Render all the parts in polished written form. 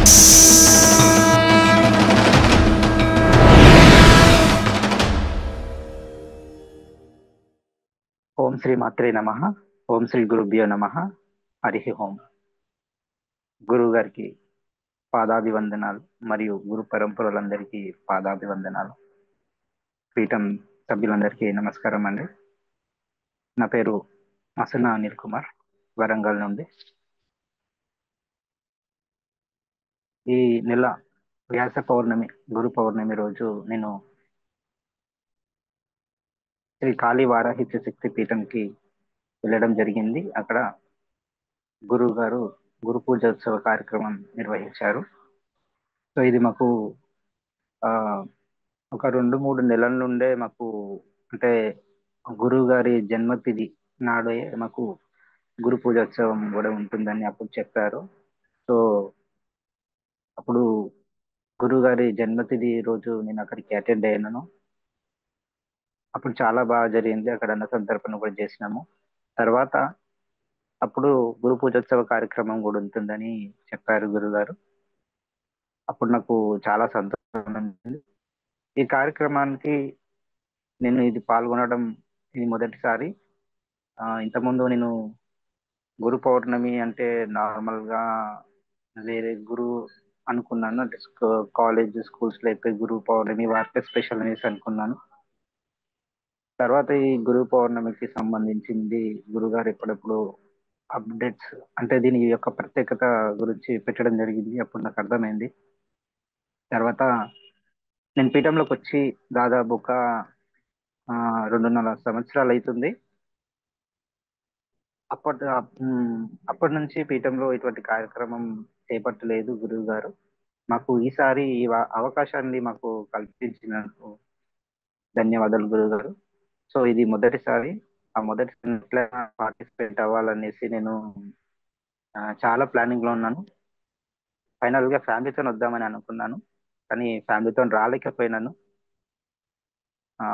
ఓం శ్రీ మాత్రే నమ. ఓం శ్రీ గురుభ్యో నమ. హరి ఓం. గురువు గారికి పాదాభివందనాలు మరియు గురు పరంపరలందరికీ పాదాభివందనాలు. పీఠం సభ్యులందరికీ నమస్కారం అండి. నా పేరు మసన అనిల్ కుమార్, వరంగల్ నుండి. ఈ నెల వ్యాస పౌర్ణమి, గురు పౌర్ణమి రోజు నేను శ్రీ కాళీ వారాహిత్య శక్తి పీఠంకి వెళ్ళడం జరిగింది. అక్కడ గురువు గారు గురు పూజోత్సవ కార్యక్రమం నిర్వహించారు. సో ఇది మాకు ఆ, ఒక 2-3 నెలల నుండే మాకు, అంటే గురువు గారి జన్మతిథి నాడే మాకు గురు పూజోత్సవం కూడా ఉంటుందని అప్పుడు చెప్పారు. సో అప్పుడు గురువు గారి జన్మతిథి రోజు నేను అక్కడికి అటెండ్ అయ్యాను. అప్పుడు చాలా బాగా జరిగింది. అక్కడ అన్న సంతర్పణ కూడా చేసినాము. తర్వాత అప్పుడు గురు పూజోత్సవ కార్యక్రమం కూడా ఉంటుందని చెప్పారు గురుగారు. అప్పుడు నాకు చాలా సంతోషం ఉంది. ఈ కార్యక్రమానికి నేను ఇది పాల్గొనడం ఇది మొదటిసారి. ఇంతకుముందు నేను గురు పౌర్ణమి అంటే నార్మల్ గా వేరే గురు అనుకున్నాను. అంటే కాలేజ్ స్కూల్స్ లో అయితే గురు పౌర్ణమి వారికే స్పెషల్ అనేసి అనుకున్నాను. తర్వాత ఈ గురు పౌర్ణమికి సంబంధించింది గురుగారు ఎప్పుడెప్పుడు అప్డేట్స్, అంటే దీని యొక్క ప్రత్యేకత గురించి పెట్టడం జరిగింది. అప్పుడు నాకు అర్థమైంది. తర్వాత నేను పీఠంలోకి వచ్చి దాదాపు ఒక 2.5 సంవత్సరాలు అవుతుంది. అప్పటి అప్పటి నుంచి పీఠంలో ఇటువంటి కార్యక్రమం చేపట్టలేదు గురువు గారు. మాకు ఈసారి ఈ అవకాశాన్ని మాకు కల్పించినందుకు ధన్యవాదాలు గురువు గారు. సో ఇది మొదటిసారి. ఆ మొదటి పార్టిసిపేట్ అవ్వాలనేసి నేను చాలా ప్లానింగ్ లో ఉన్నాను. ఫైనల్ గా ఫ్యామిలీతో వద్దామని అనుకున్నాను, కానీ ఫ్యామిలీతో రాలేకపోయినాను. ఆ,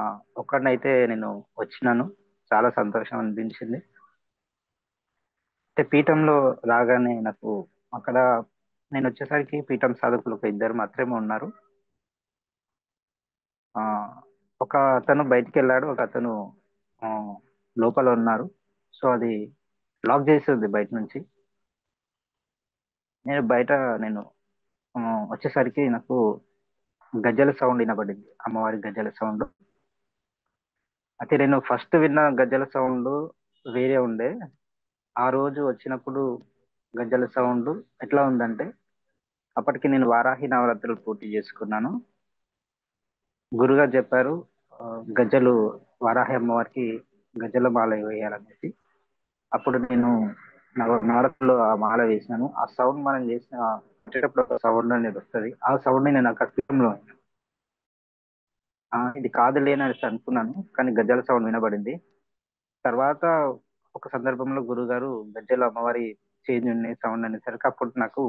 ఒక్కడినైతే నేను వచ్చినాను. చాలా సంతోషం అనిపించింది. అంటే పీఠంలో రాగానే నాకు అక్కడ నేను వచ్చేసరికి పీఠం సాధకులు ఒక 2 మాత్రమే ఉన్నారు. ఆ ఒక అతను బయటికి వెళ్ళాడు, ఒక అతను ఆ, లోపల ఉన్నారు. సో అది లాక్ చేసి ఉంది బయట నుంచి. నేను బయట నేను ఆ, వచ్చేసరికి నాకు గజ్జల సౌండ్ వినబడింది, అమ్మవారి గజ్జల సౌండ్. అయితే నేను ఫస్ట్ విన్న గజ్జల సౌండ్ వేరే ఉండే. ఆ రోజు వచ్చినప్పుడు గజ్జల సౌండ్ ఎట్లా ఉందంటే, అప్పటికి నేను వారాహి నవరాత్రులు పూర్తి చేసుకున్నాను. గురుగారు చెప్పారు, ఆ, గజ్జలు వారాహి అమ్మవారికి గజ్జల మాల వేయాలనేసి. అప్పుడు నేను నవరాత్రులు ఆ మాల వేసినాను. ఆ సౌండ్ మనం చేసిన వచ్చేటప్పుడు ఒక సౌండ్ అనేది వస్తుంది. ఆ సౌండ్ నేను అక్కడ ఫిల్మ్లో ఇది కాదులే అని అనుకున్నాను, కానీ గజ్జల సౌండ్ వినబడింది. తర్వాత ఒక సందర్భంలో గురుగారు గజ్జల అమ్మవారి చేంజ్ ఉన్నాయి సౌండ్ అనేసరికి అప్పుడు నాకు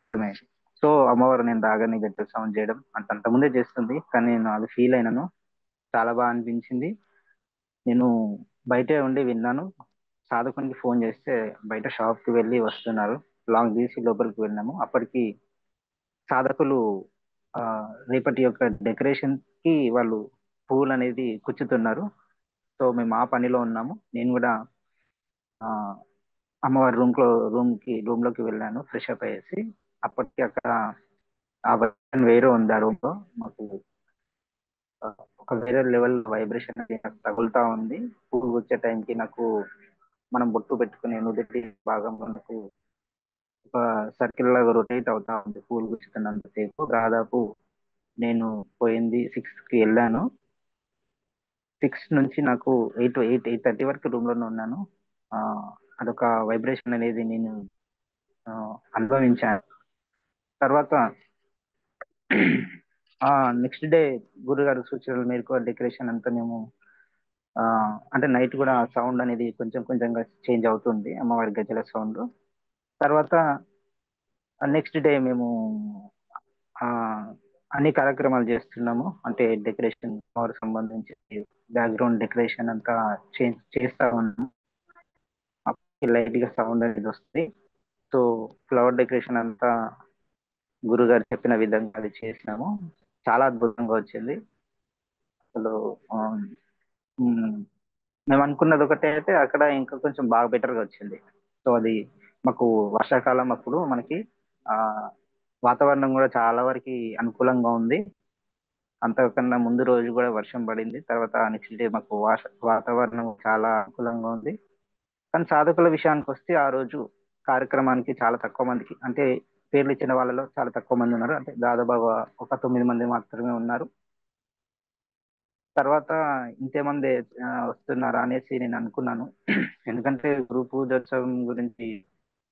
అర్థమైంది. సో అమ్మవారు నేను రాగానే గజ్జల సౌండ్ చేయడం అంటే అంతకుముందే చేస్తుంది, కానీ నేను అది ఫీల్ అయినాను. చాలా బాగా అనిపించింది. నేను బయటే ఉండి విన్నాను. సాధకునికి ఫోన్ చేస్తే బయట షాప్ కి వెళ్ళి వస్తున్నారు. లాంగ్ తీసి లోపలికి వెళ్ళినాము. అప్పటికి సాధకులు ఆ, రేపటి యొక్క డెకరేషన్ కి వాళ్ళు పూలు అనేది కుచ్చుతున్నారు. సో మేము ఆ పనిలో ఉన్నాము. నేను కూడా ఆ, అమ్మవారి రూమ్ లోకి వెళ్ళాను, ఫ్రెష్ అప్ అయ్యేసి. అప్పటికి అక్కడ ఆ వైబ్రేషన్ వేరే ఉంది ఆ రూమ్ లో. మాకు ఆ, ఒక వేరే లెవెల్ వైబ్రేషన్ అనేది నాకు తగులుతా ఉంది. పూలు వచ్చే టైంకి నాకు మనం బొట్టు పెట్టుకునే నుదుటి భాగంలో నాకు ఒక సర్కిల్ లాగా రొటేట్ అవుతా ఉంది పూలు గుచ్చుతున్నంత సేపు. దాదాపు నేను పోయింది 6కి వెళ్ళాను. 6 నుంచి నాకు 8 8:30 వరకు రూమ్ లోనే ఉన్నాను. ఆ, అదొక వైబ్రేషన్ అనేది నేను ఆ, అనుభవించాను. తర్వాత నెక్స్ట్ డే గురుగారి సూచనల మేరకు డెకరేషన్ అంతా మేము ఆ, అంటే నైట్ కూడా సౌండ్ అనేది కొంచెం కొంచెంగా చేంజ్ అవుతుంది, అమ్మవారి గజల సౌండ్. తర్వాత నెక్స్ట్ డే మేము ఆ, అన్ని కార్యక్రమాలు చేస్తున్నాము. అంటే డెకరేషన్ వారికి సంబంధించి బ్యాక్గ్రౌండ్ డెకరేషన్ అంతా చేంజ్ చేస్తా ఉన్నాము. అప్పటికి లైట్ గా సౌండ్ అనేది వస్తుంది. సో ఫ్లవర్ డెకరేషన్ అంతా గురుగారు చెప్పిన విధంగా అది చేసినాము. చాలా అద్భుతంగా వచ్చింది. అసలు ఆ, ఉమ్, మేము అనుకున్నది ఒకటే అయితే అక్కడ ఇంకా కొంచెం బాగా బెటర్గా వచ్చింది. సో అది మాకు వర్షాకాలం అప్పుడు మనకి ఆ వాతావరణం కూడా చాలా వరకు అనుకూలంగా ఉంది. అంతకన్నా ముందు రోజు కూడా వర్షం పడింది. తర్వాత నెక్స్ట్ డే మాకు వాతావరణం చాలా అనుకూలంగా ఉంది. కానీ సాధకుల విషయానికి వస్తే ఆ రోజు కార్యక్రమానికి చాలా తక్కువ మందికి, అంటే పేర్లు ఇచ్చిన వాళ్ళలో చాలా తక్కువ మంది ఉన్నారు. అంటే దాదాపు ఒక 9 మంది మాత్రమే ఉన్నారు. తర్వాత ఇంతేమంది వస్తున్నారా అనేసి నేను అనుకున్నాను. ఎందుకంటే గురు పూజోత్సవం గురించి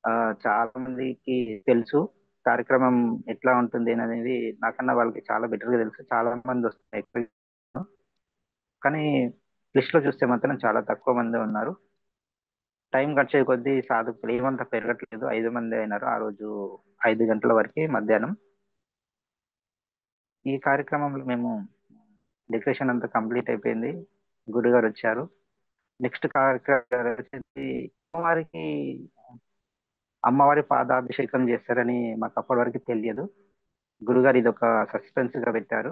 ఆ, చాలా మందికి తెలుసు. కార్యక్రమం ఎట్లా ఉంటుంది అనేది నాకన్నా వాళ్ళకి చాలా బెటర్ గా తెలుసు. చాలా మంది వస్తారు. కానీ లిస్ట్ లో చూస్తే మాత్రం చాలా తక్కువ మంది ఉన్నారు. టైం గడిచే కొద్దీ సాధకులు ఏమంతా పెరగట్లేదు. 5 మంది అయినారు ఆ రోజు. 5 గంటల వరకు మధ్యాహ్నం ఈ కార్యక్రమంలో మేము డెకరేషన్ అంతా కంప్లీట్ అయిపోయింది. గురుగారు వచ్చారు. నెక్స్ట్ కార్యక్రమం వచ్చేసి అమ్మవారికి అమ్మవారి పాదాభిషేకం చేస్తారని మాకు అప్పటి వరకు తెలియదు. గురుగారు ఇది ఒక సస్పెన్స్ గా పెట్టారు.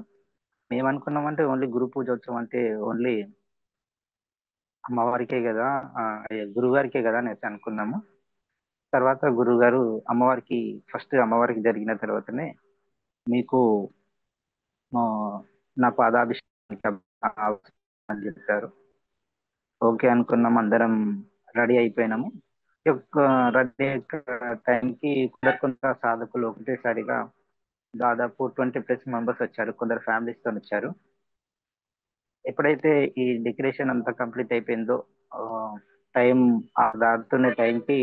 మేము అనుకున్నామంటే ఓన్లీ గురు పూజోత్సవం అంటే ఓన్లీ అమ్మవారికే కదా, అదే గురుగారికే కదా అనేసి అనుకున్నాము. తర్వాత గురుగారు అమ్మవారికి ఫస్ట్ అమ్మవారికి జరిగిన తర్వాతనే మీకు ఆ, నా పాదాభిషేకం అని చెప్పారు. ఓకే అనుకున్నాం, అందరం రెడీ అయిపోయినాము. రెడీ టైంకి కొందరు సాధకులు ఒకటేసారిగా దాదాపు 20+ మెంబర్స్ వచ్చారు. కొందరు ఫ్యామిలీస్ తో వచ్చారు. ఎప్పుడైతే ఈ డెకరేషన్ అంతా కంప్లీట్ అయిపోయిందో ఆ, టైం దాటుతున్న టైంకి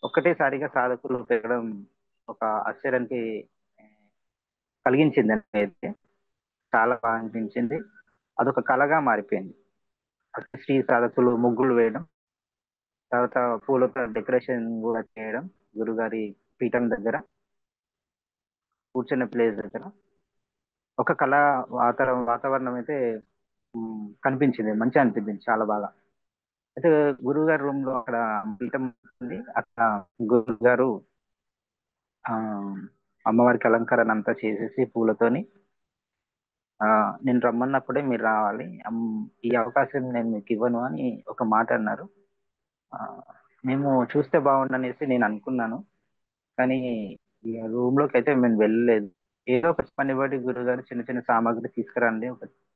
ఒక్కటేసారిగా సాధకులు పెరగడం ఒక ఆశ్చర్యానికి కలిగించింది. అయితే చాలా బాగా అనిపించింది. అదొక కళగా మారిపోయింది. అటు శ్రీ సాధకులు ముగ్గులు వేయడం, తర్వాత పూలతో డెకరేషన్ కూడా చేయడం, గురుగారి పీఠం దగ్గర కూర్చున్న ప్లేస్ దగ్గర ఒక కళ వాతావరణం అయితే కనిపించింది. మంచిగా అనిపించింది, చాలా బాగా. అయితే గురువు గారి రూమ్ లో అక్కడ పీఠం ఉంది. అక్కడ గురువు గారు ఆ అమ్మవారికి అలంకరణ అంతా చేసేసి పూలతోని ఆ నేను రమ్మన్నప్పుడే మీరు రావాలి, ఈ అవకాశం నేను మీకు ఇవ్వను అని ఒక మాట అన్నారు. ఆ, మేము చూస్తే బాగుండనేసి నేను అనుకున్నాను. కానీ రూమ్ లోకి అయితే మేము వెళ్ళలేదు. ఏదో ఒక పని బట్టి గురుగారు చిన్న చిన్న సామాగ్రి తీసుకురండి,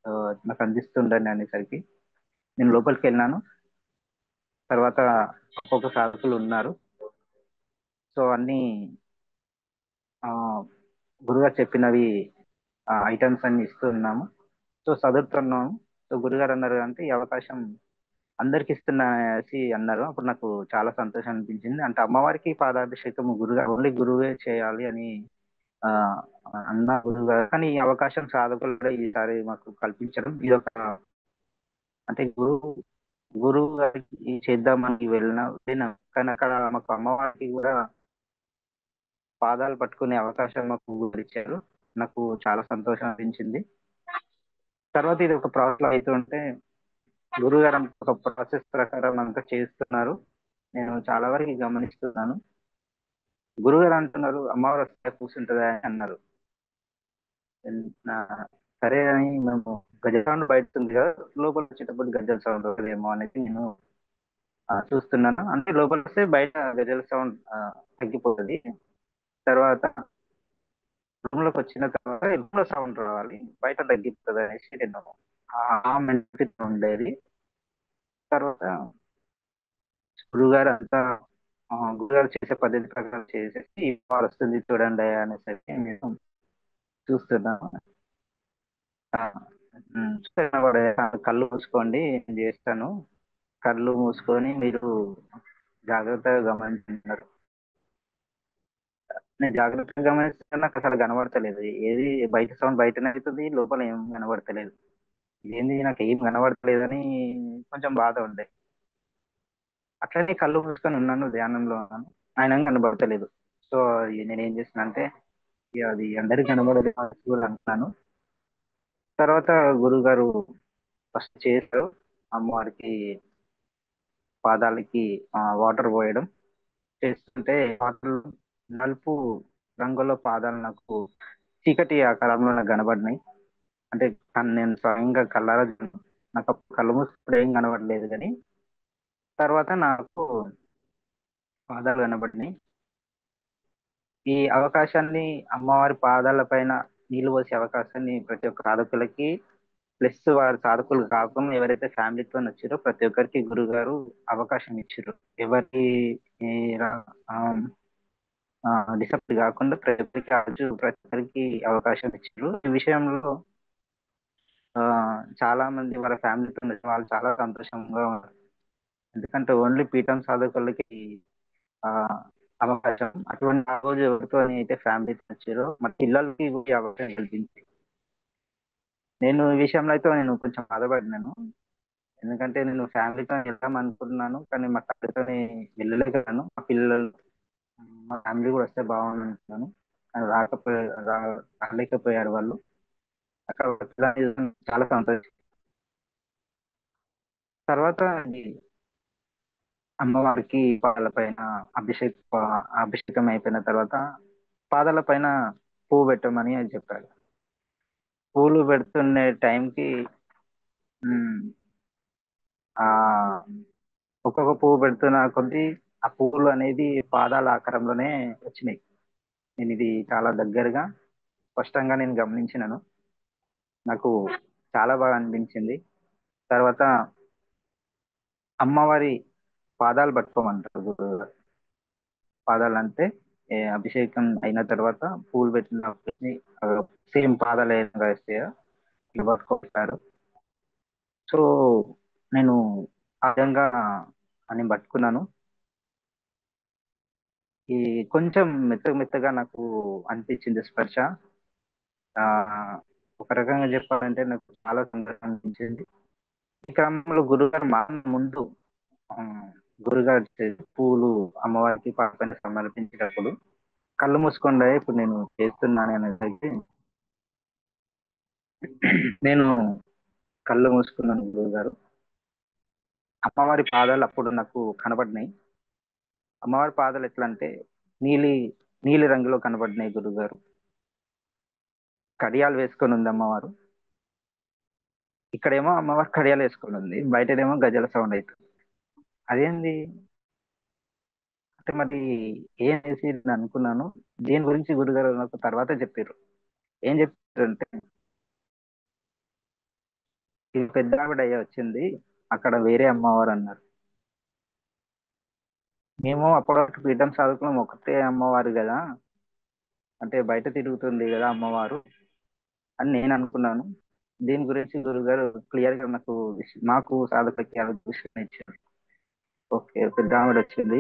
ఆ, నాకు అందిస్తుండండి అనేసరికి నేను లోపలికి వెళ్ళినాను. తర్వాత ఒక్కొక్క సాధకులు ఉన్నారు. సో అన్ని ఆ, గురుగారు చెప్పినవి ఐటమ్స్ అన్ని ఇస్తున్నాము. సో చదువుతున్నాము. సో గురుగారు అన్నారు అంటే ఈ అవకాశం అందరికి ఇస్తున్నసి అన్నారు. అప్పుడు నాకు చాలా సంతోషం అనిపించింది. అంటే అమ్మవారికి పాదాభిషేకం గురుగారు ఓన్లీ గురువే చేయాలి అని ఆ అన్న గురుగారు. కానీ ఈ అవకాశం సాధకులు కూడా ఈసారి మాకు కల్పించడం ఇది ఒక, అంటే గురువు గారికి చేద్దామని వెళ్ళినాం. కానీ అక్కడ మాకు అమ్మవారికి కూడా పాదాలు పట్టుకునే అవకాశం మాకు ఇచ్చారు. నాకు చాలా సంతోషం అనిపించింది. తర్వాత ఇది ఒక ప్రాసెస్ అవుతుంటే గురువు గారు ఒక ప్రాసెస్ ప్రకారం అంతా చేస్తున్నారు. నేను చాలా వరకు గమనిస్తున్నాను. గురువు గారు అంటున్నారు అమ్మవారు వస్తే కూర్చుంటుందా అని అన్నారు. సరే అని మేము గజ సౌండ్ బయట ఉంది కదా, లోపల వచ్చేటప్పుడు గజల్ సౌండ్ వస్తుందేమో అనేది నేను చూస్తున్నాను. అంటే లోపల వస్తే బయట గజల్ సౌండ్ తగ్గిపోతుంది. తర్వాత రూమ్ లోకి వచ్చిన తర్వాత రూమ్ లో సౌండ్ రావాలి, బయట తగ్గిపోతుంది అనేసి నేను ఆ మెంటాలిటీ ఉండేది. తర్వాత గురుగారు అంతా గురుగారు చేసే పద్ధతి ప్రకారం చేసేసి ఇవాళ వస్తుంది చూడండి అనేసరికి నేను చూస్తున్నాను. ఆ, చూస్తున్నా కూడా, కళ్ళు మూసుకోండి నేను చేస్తాను, కళ్ళు మూసుకొని మీరు జాగ్రత్తగా గమనించున్నారు. నేను జాగ్రత్తగా గమనిస్తే నాకు అసలు కనబడతలేదు. ఏది బయట సౌండ్ బయటనే అవుతుంది, లోపల ఏం కనబడతలేదు. ఏంది నాకు ఏం కనబడతలేదని కొంచెం బాధ ఉండే. అట్లనే కళ్ళు మూసుకొని ఉన్నాను, ధ్యానంలో ఉన్నాను, ఆయన కనబడతలేదు. సో నేను ఏం చేసిన అంటే ఇక అది అందరికి కనబడదు అనుకున్నాను. తర్వాత గురువు గారు ఫస్ట్ చేశారు. అమ్మవారికి పాదాలకి వాటర్ పోయడం చేస్తుంటే వాటర్ నలుపు రంగులో పాదాలు నాకు చీకటి ఆకారంలో నాకు కనబడినాయి. అంటే నేను స్వయంగా కళ్ళారా చూసాను. నాకు అప్పుడు కళ్ళు మూసుకుంటే ఏం కనబడలేదు కానీ తర్వాత నాకు పాదాలు కనబడినాయి. ఈ అవకాశాన్ని, అమ్మవారి పాదాల పైన నీళ్ళు పోసే అవకాశాన్ని ప్రతి ఒక్క సాధకులకి, ప్లస్ వారి సాధకులు కాకుండా ఎవరైతే ఫ్యామిలీతో వచ్చారో ప్రతి ఒక్కరికి గురుగారు అవకాశం ఇచ్చారు. ఎవరి ఈ డిసప్పాయింట్ కాకుండా ప్రతి ఒక్కరికి ఆ రోజు ప్రతి ఒక్కరికి అవకాశం ఇచ్చారు. ఈ విషయంలో ఆ, చాలా మంది వాళ్ళ ఫ్యామిలీతో వచ్చిన వాళ్ళు చాలా సంతోషంగా ఉన్నారు. ఎందుకంటే ఓన్లీ పీఠం సాధకులకి ఆ అవకాశం అటువంటి ఆ రోజు ఎవరితో అయితే ఫ్యామిలీతో వచ్చారో మా పిల్లలకి కూడా ఈ అవకాశం కల్పించి నేను ఈ విషయంలో అయితే నేను కొంచెం బాధపడినాను. ఎందుకంటే నేను ఫ్యామిలీతో వెళ్దాం అనుకుంటున్నాను కానీ మా తల్లితో వెళ్ళలేకపోయాను. మా పిల్లలు మా ఫ్యామిలీ కూడా వస్తే బాగుంది అనుకున్నాను కానీ రాలేకపోయారు వాళ్ళు. అక్కడ చాలా సంతోషం. తర్వాత ఇది అమ్మవారికి పాదాల పైన అభిషేకం అయిపోయిన తర్వాత పాదాల పైన పువ్వు పెట్టమని అని చెప్పారు. పూలు పెడుతున్న టైంకి ఉమ్, ఆ ఒక్కొక్క పువ్వు పెడుతున్న కొద్దీ ఆ పువ్వులు అనేది పాదాల ఆకారంలోనే వచ్చినాయి. నేను ఇది చాలా దగ్గరగా స్పష్టంగా నేను గమనించినాను. నాకు చాలా బాగా అనిపించింది. తర్వాత అమ్మవారి పాదాలు పట్టుకోమంటారు గురువు. పాదాలు అంటే అభిషేకం అయిన తర్వాత పూలు పెట్టిన సేమ్ పాదాలు ఏ విధంగా వేస్తాయో ఇవి పట్టుకుంటారు. సో నేను ఆ విధంగా అని పట్టుకున్నాను. ఈ కొంచెం మెత్తగా మెత్తగా నాకు అనిపించింది స్పర్శ. ఆ ఒక రకంగా చెప్పాలంటే నాకు చాలా సంతోషం అనిపించింది. ఈ క్రమంలో గురుగారు మా ముందు ఆ, గురుగారు పూలు అమ్మవారికి పాపని సమర్పించేటప్పుడు కళ్ళు మూసుకోండి ఇప్పుడు నేను చేస్తున్నాను అనేది నేను కళ్ళు మూసుకున్నాను గురుగారు. అమ్మవారి పాదాలు అప్పుడు నాకు కనబడినాయి. అమ్మవారి పాదాలు ఎట్లా అంటే నీలి నీలి రంగులో కనబడినాయి గురుగారు. కడియాలు వేసుకొని ఉంది అమ్మవారు. ఇక్కడేమో అమ్మవారు కడియాలు వేసుకొని ఉంది, బయటనేమో గజల సౌండ్ అవుతుంది. అదేంది అంటే మరి ఏం చేసి నేను అనుకున్నాను. దీని గురించి గురుగారు నాకు తర్వాత చెప్పారు. ఏం చెప్పారంటే ఇది పెద్ద ఆవిడ అయ్యా వచ్చింది, అక్కడ వేరే అమ్మవారు అన్నారు. మేము అప్పటివరకు పీఠం సాధకులం ఒకటే అమ్మవారు కదా, అంటే బయట తిరుగుతుంది కదా అమ్మవారు అని నేను అనుకున్నాను. దీని గురించి గురుగారు క్లియర్ గా నాకు మాకు సాధకులకి విషయం ఇచ్చారు. ఓకే పెద్ద ఆవిడ వచ్చింది,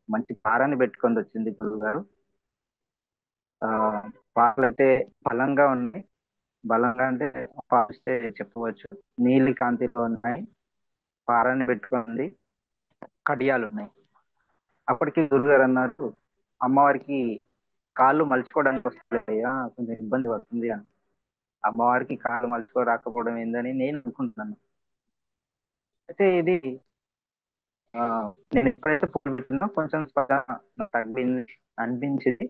మంచి పారాన్ని పెట్టుకొని వచ్చింది గురుగారు. ఆ పాలు అంటే బలంగా ఉన్నాయి. బలంగా అంటే పాలిస్తే చెప్పవచ్చు. నీలి కాంతిలో ఉన్నాయి, పారాన్ని పెట్టుకుంది, కడియాలు ఉన్నాయి. అప్పటికి గురుగారు అన్నారు అమ్మవారికి కాళ్ళు మలుచుకోవడానికి వస్తాయ్యా కొంచెం ఇబ్బంది పడుతుంది అని. అమ్మవారికి కాళ్ళు మలుచుకో రాకపోవడం ఏందని నేను అనుకుంటున్నాను. అయితే ఇది ఆ, నేను ఎప్పుడైతే ఫోన్ పెట్టినా కొంచెం తగ్గింది అనిపించింది.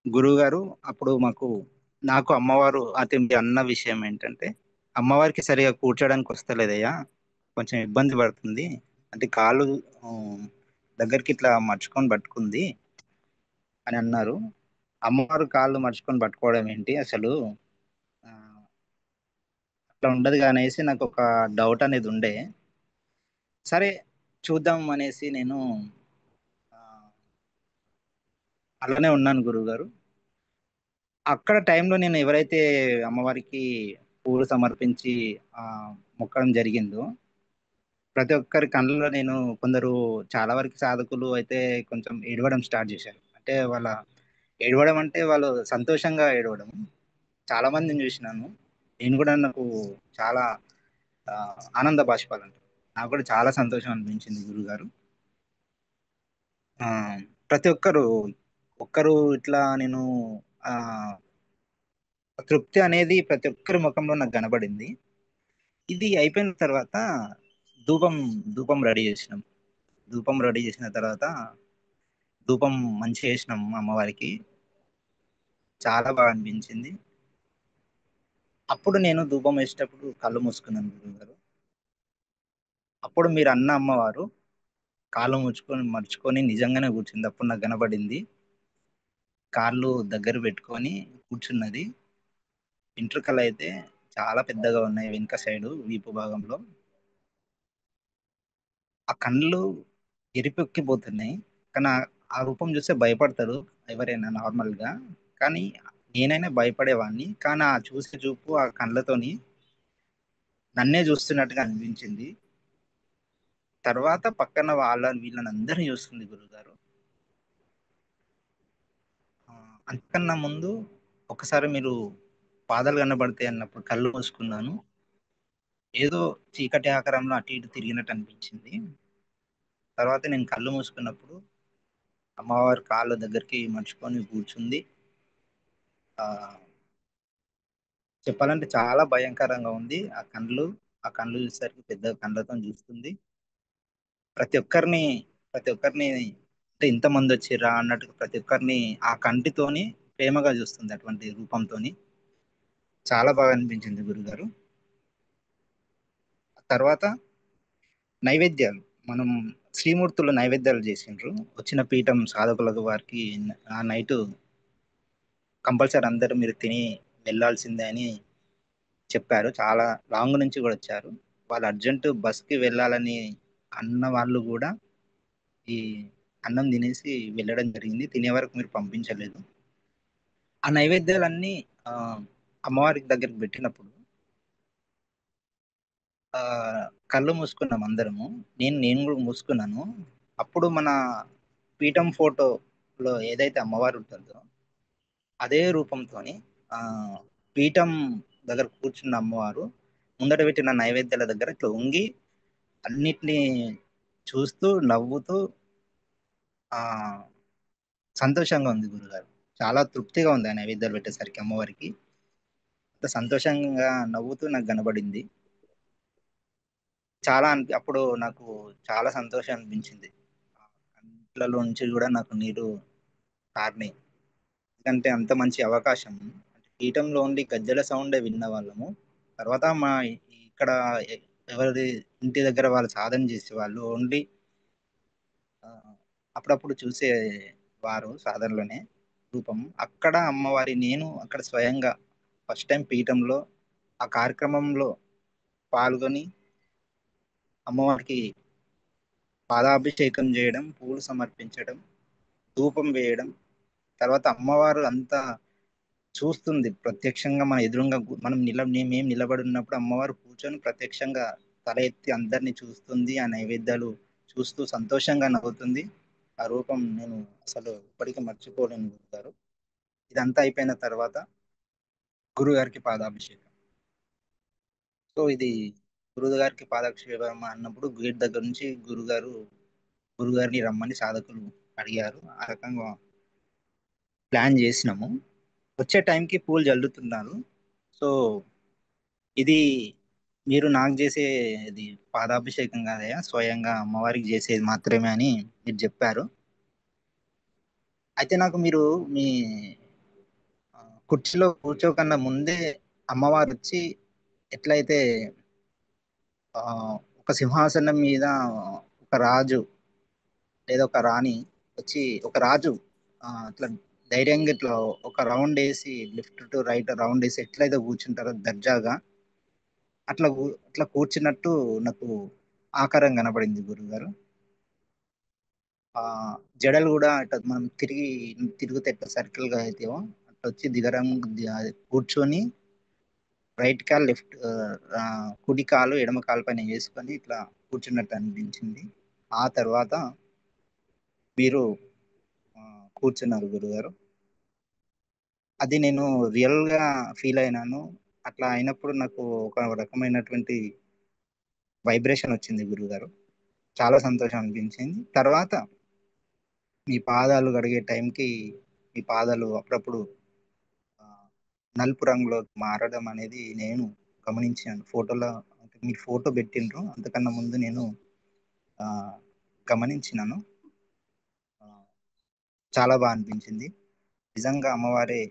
గురువు గారు అప్పుడు నాకు అమ్మవారు అతి అన్న విషయం ఏంటంటే అమ్మవారికి సరిగా కూర్చోడానికి వస్తలేదయ్యా, కొంచెం ఇబ్బంది పడుతుంది, అంటే కాళ్ళు ఆ, దగ్గరికి ఇట్లా మర్చుకొని పట్టుకుంది అని అన్నారు. అమ్మవారు కాళ్ళు మర్చుకొని పట్టుకోవడం ఏంటి అసలు, ఆ, అట్లా ఉండదు అనేసి నాకు ఒక డౌట్ అనేది ఉండే. సరే చూద్దాం అనేసి నేను ఆ, అలానే ఉన్నాను గురువు గారు. అక్కడ టైంలో నేను ఎవరైతే అమ్మవారికి పూలు సమర్పించి ఆ మొక్కడం జరిగిందో ప్రతి ఒక్కరి కళ్ళలో నేను కొందరు చాలా వరకు సాధకులు అయితే కొంచెం ఏడవడం స్టార్ట్ చేశారు. అంటే ఏడవడం అంటే వాళ్ళు సంతోషంగా ఏడవడం. చాలా మందిని చూసినాను. నేను కూడా నాకు చాలా ఆ, ఆనంద బాష్పాలు అంటారు. నాకు కూడా చాలా సంతోషం అనిపించింది గురుగారు. ఆ ప్రతి ఒక్కరు ఇట్లా నేను ఆ తృప్తి అనేది ప్రతి ఒక్కరి ముఖంలో నాకు కనబడింది. ఇది అయిపోయిన తర్వాత ధూపం ధూపం రెడీ చేసినాం. ధూపం రెడీ చేసిన తర్వాత ధూపం మంచి చేసినాం అమ్మవారికి. చాలా బాగా అనిపించింది. అప్పుడు నేను ధూపం వేసేటప్పుడు కళ్ళు మూసుకున్నాను గురుగారు. అప్పుడు మీరు అన్న అమ్మవారు కాళ్ళు ముడుచుకొని మర్చుకొని నిజంగానే కూర్చుంది. అప్పుడు నాకు కనబడింది. కాళ్ళు దగ్గర పెట్టుకొని కూర్చున్నది. వెంట్రుకలు అయితే చాలా పెద్దగా ఉన్నాయి వెనుక సైడు వీపు భాగంలో. ఆ కళ్ళు ఎరిపెక్కిపోతున్నాయి. కానీ ఆ రూపం చూస్తే భయపడతారు ఎవరైనా నార్మల్ గా. కానీ నేనైనా భయపడేవాడిని. కానీ ఆ చూసే చూపు ఆ కళ్ళతోని నన్నే చూస్తున్నట్టుగా అనిపించింది. తర్వాత పక్కన వాళ్ళని వీళ్ళని అందరినీ చూస్తుంది గురుగారు. ఆ, అంతకన్నా ముందు ఒకసారి మీరు పాదాలు కనబడతాయి అన్నప్పుడు కళ్ళు మూసుకున్నాను. ఏదో చీకటి ఆకారంలో అటు ఇటు తిరిగినట్టు అనిపించింది. తర్వాత నేను కళ్ళు మూసుకున్నప్పుడు అమ్మవారి కాళ్ళ దగ్గరికి మర్చుకొని కూర్చుంది. ఆ చెప్పాలంటే చాలా భయంకరంగా ఉంది. ఆ కళ్ళు చూసేసరికి పెద్ద కళ్ళతో చూస్తుంది. ప్రతి ఒక్కరిని ప్రతి ఒక్కరిని అంటే ఇంతమంది వచ్చిర్రా అన్నట్టుగా ప్రతి ఒక్కరిని ఆ కంటితోని ప్రేమగా చూస్తుంది. అటువంటి రూపంతోని చాలా బాగా అనిపించింది గురుగారు. తర్వాత నైవేద్యాలు మనం శ్రీమూర్తులు నైవేద్యాలు చేసిండ్రు. వచ్చిన పీఠం సాధకులకు వారికి ఆ నైట్ కంపల్సరీ అందరూ మీరు తిని వెళ్ళాల్సిందే అని చెప్పారు. చాలా లాంగ్ నుంచి కూడా వచ్చారు. వాళ్ళు అర్జెంట్ బస్ కి వెళ్ళాలని అన్న వాళ్ళు కూడా ఈ అన్నం తినేసి వెళ్ళడం జరిగింది. తినే వరకు మీరు పంపించలేదు. ఆ నైవేద్యాలన్నీ ఆ అమ్మవారికి దగ్గరికి పెట్టినప్పుడు ఆ కళ్ళు మూసుకున్నాం అందరము. నేను కూడా మూసుకున్నాను. అప్పుడు మన పీఠం ఫోటోలో ఏదైతే అమ్మవారు ఉంటుందో అదే రూపంతోని ఆ పీఠం దగ్గర కూర్చున్న అమ్మవారు ముందట పెట్టిన నైవేద్యాల దగ్గర ఇట్లా వంగి అన్నిటినీ చూస్తూ నవ్వుతూ ఆ సంతోషంగా ఉంది గురుగారు. చాలా తృప్తిగా ఉంది ఆ నైవేద్యాలు పెట్టేసరికి అమ్మవారికి. అంత సంతోషంగా నవ్వుతూ నాకు కనబడింది. అప్పుడు నాకు చాలా సంతోషం అనిపించింది. కంట్లలో నుంచి కూడా నాకు నీరు కారినాయి. ఎందుకంటే అంత మంచి అవకాశం. అంటే పీఠంలో ఓన్లీ గజ్జల సౌండే విన్న వాళ్ళము. తర్వాత ఇక్కడ ఎవరి ఇంటి దగ్గర వాళ్ళు సాధన చేసే వాళ్ళు ఓన్లీ అప్పుడప్పుడు చూసే వారు సాధనలోనే రూపం. అక్కడ అమ్మవారి నేను అక్కడ స్వయంగా ఫస్ట్ టైం పీఠంలో ఆ కార్యక్రమంలో పాల్గొని అమ్మవారికి పాదాభిషేకం చేయడం, పూలు సమర్పించడం, ధూపం వేయడం. తర్వాత అమ్మవారు అంతా చూస్తుంది ప్రత్యక్షంగా మన ఎదురుగా మనం మేము నిలబడి ఉన్నప్పుడు అమ్మవారు కూర్చొని ప్రత్యక్షంగా తల ఎత్తి అందరినీ చూస్తుంది. ఆ నైవేద్యాలు చూస్తూ సంతోషంగా నవ్వుతుంది. ఆ రూపం నేను అసలు ఇప్పటికీ మర్చిపోలేను గురుగారు. ఇదంతా అయిపోయిన తర్వాత గురుగారికి పాదాభిషేకం. సో ఇది గురువు గారికి పాదాభిషేకం అన్నప్పుడు గేట్ దగ్గర నుంచి గురుగారిని రమ్మని సాధకులు అడిగారు. ఆ రకంగా ప్లాన్ చేసినాము. వచ్చే టైంకి పూలు జల్లుతున్నారు. సో ఇది మీరు నాకు చేసేది పాదాభిషేకం కాదయ్యా, స్వయంగా అమ్మవారికి చేసేది మాత్రమే అని మీరు చెప్పారు. అయితే నాకు మీరు మీ ఆ, కుర్చీలో కూర్చోకన్నా ముందే అమ్మవారు వచ్చి ఎట్లయితే ఆ, ఒక సింహాసనం మీద ఒక రాజు లేదా ఒక రాణి వచ్చి ఒక రాజు అట్లా ధైర్యంగా ఇట్లా ఒక రౌండ్ వేసి లెఫ్ట్ టు రైట్ రౌండ్ వేసి ఎట్లయితే కూర్చుంటారో దర్జాగా అట్లా కూర్చున్నట్టు నాకు ఆకారం కనపడింది గురుగారు. ఆ జడలు కూడా అట్లా మనం తిరిగితే ఎట్లా సర్కిల్ గా అయితేవో అట్లా వచ్చి అది కూర్చొని రైట్ కాల్ కుడి కాలు ఎడమ కాలు పైన వేసుకొని ఇట్లా కూర్చున్నట్టు అనిపించింది. ఆ తర్వాత మీరు ఆ, కూర్చున్నారు గురుగారు. అది నేను రియల్ గా ఫీల్ అయినాను. అట్లా అయినప్పుడు నాకు ఒక రకమైనటువంటి వైబ్రేషన్ వచ్చింది గురుగారు. చాలా సంతోషం అనిపించింది. తర్వాత మీ పాదాలు కడిగే టైంకి మీ పాదాలు అప్పుడప్పుడు ఆ, నలుపు రంగులో మారడం అనేది నేను గమనించాను ఫోటోలో. అంటే మీరు ఫోటో పెట్టిండ్రు అంతకన్నా ముందు నేను ఆ, గమనించినాను. ఆ, చాలా బాగా అనిపించింది. నిజంగా అమ్మవారే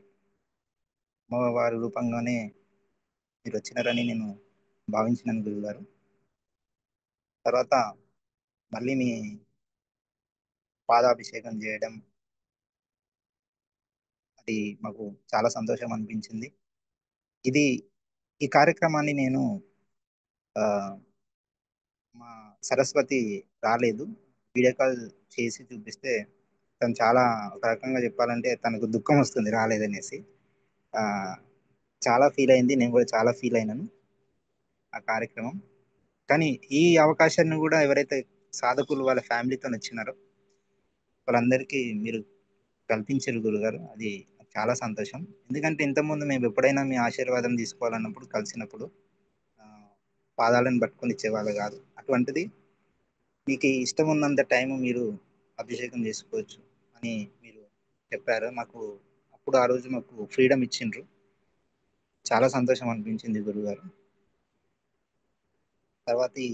అమ్మవారి రూపంగానే మీరు వచ్చినారని నేను భావించినాను గురుగారు. తర్వాత మళ్ళీ మీ పాదాభిషేకం చేయడం, అది మాకు చాలా సంతోషం అనిపించింది. ఇది ఈ కార్యక్రమాన్ని నేను ఆ, మా సరస్వతి రాలేదు, వీడియో కాల్ చేసి చూపిస్తే తను చాలా, ఒక రకంగా చెప్పాలంటే తనకు దుఃఖం వస్తుంది రాలేదనేసి. ఆ, చాలా ఫీల్ అయింది, నేను కూడా చాలా ఫీల్ అయినాను ఆ కార్యక్రమం. కానీ ఈ అవకాశాన్ని కూడా ఎవరైతే సాధకులు వాళ్ళ ఫ్యామిలీతో వచ్చినారో వాళ్ళందరికీ మీరు కల్పించారు గురుగారు, అది నాకు చాలా సంతోషం. ఎందుకంటే ఇంతకుముందు మేము ఎప్పుడైనా మీ ఆశీర్వాదం తీసుకోవాలన్నప్పుడు కలిసినప్పుడు ఆ, పాదాలను పట్టుకొని ఇచ్చేవాళ్ళు కాదు. అటువంటిది మీకు ఇష్టం ఉన్నంత టైం మీరు అభిషేకం చేసుకోవచ్చు అని మీరు చెప్పారు మాకు. అప్పుడు ఆ రోజు మాకు ఫ్రీడమ్ ఇచ్చిండ్రు, చాలా సంతోషం అనిపించింది గురుగారు. తర్వాత ఈ